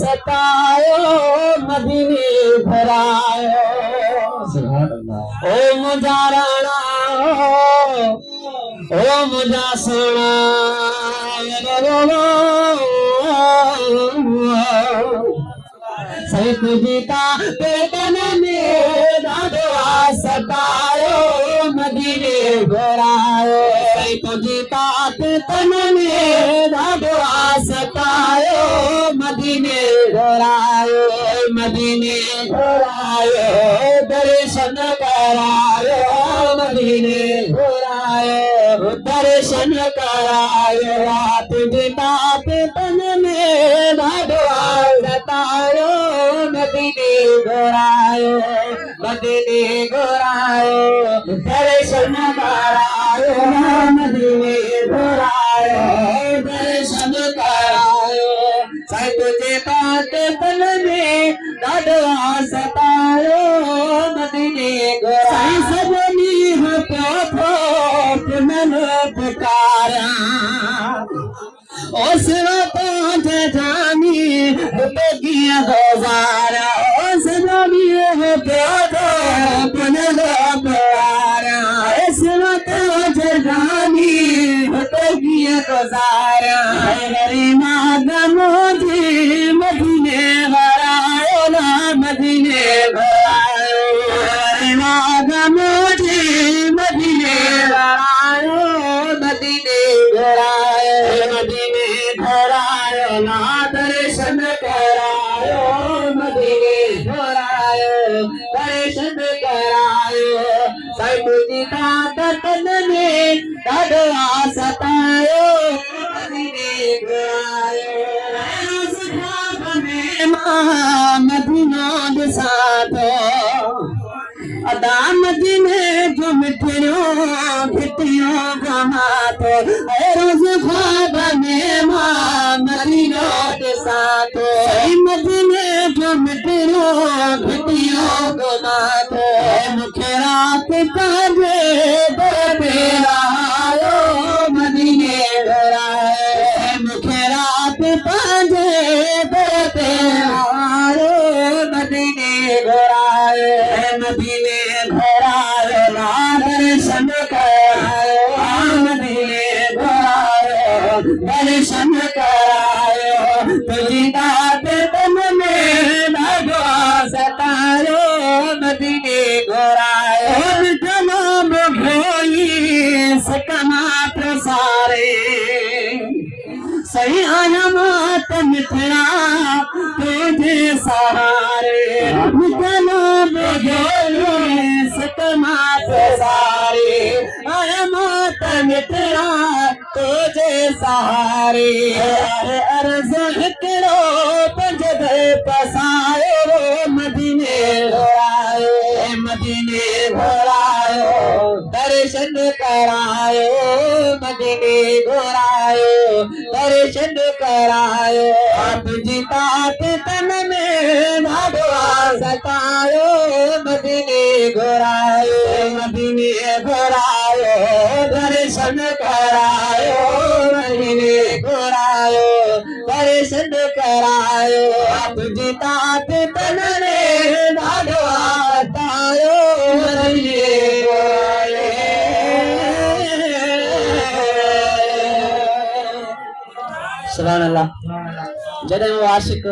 सतायो मदीने घरायो। ओ मुंहिंजा राणा ओ मुंहिंजा सोना साईं तुंहिंजी पेटन में ॾाढो सतायो मदीने घुरायो। साईं तुंहिंजी पेटन में ॾाढो सतायो मदीने घुरायो। मदीने घुरायो दर्शन करायो मदीने घुरायो दर्शन करायो। तुंहिंजी पेटन में ॾाढो सतायो मदीने घुरायो मदीने घुरायो दर्शन करायो मदीने घुरायो दर्शन करायो। साईं तुंहिंजे पेटन में ॾाढो सतायो मदीने घुरायो। सजनी पियो मन पुकारिया ओ सिवा तुंहिंजे जानी कीअं गुज़ारिया। ओ सजनी पियो मन पुकारिया सिवा तुंहिंजे जानी कीअं गुज़ारिया। मुंहिंजी मदीने घुरायो ना मदीने घुरायो मुंहिंजी मदीने घुरायो मदीने घुरायो मदीने घुरायो ना दर्शन करायो मदीने घुरायो दर्शन करायो। साईं तुंहिंजी पेटन में ॾाढो सतायो मदीने घुरायो। मदीना ॾिसां थो अदा मदीने जो मिठियूं घिटियूं घुमा थो। रोज़ ख्वाब में मां मदीनो ॾिसां थो। मदीने जो मिठियूं घिटियूं घुमा थो। मूंखे राति पंहिंजे दर ते रहायो मदीने घुरायो। मूंखे राति पंहिंजे दर ते रहायो मदीने घुरायो मदीने घुरायो ना दर्शन करायो मदीने घुरायो दर्शन करायो। तुंहिंजी पेटन में ॾाढो सतायो मदीने घुरायो। जनाब घोई सकमा प्रसारे सही आया मात मिठड़ा तुझे सहारे। जनाब घोई सकमा प्रसारे आया मात मिठड़ा तुझे सहारे। अर्ज़ हिकिड़ो पंज पसायो मदीने घुरायो मदीने घुरायो दर्शन करायो मदीने घुरायो दर्शन करायो। तुंहिंजी पेटन में ॾाढो सतायो मदीने घुरायो मदीने घुरायो दर्शन करायो मदीने घुरायो दर्शन करायो। तुंहिंजी पेटन में ॾाढो सतायो मदीने घुरायो। सुभान अल्लाह। जॾहिं वो आशिक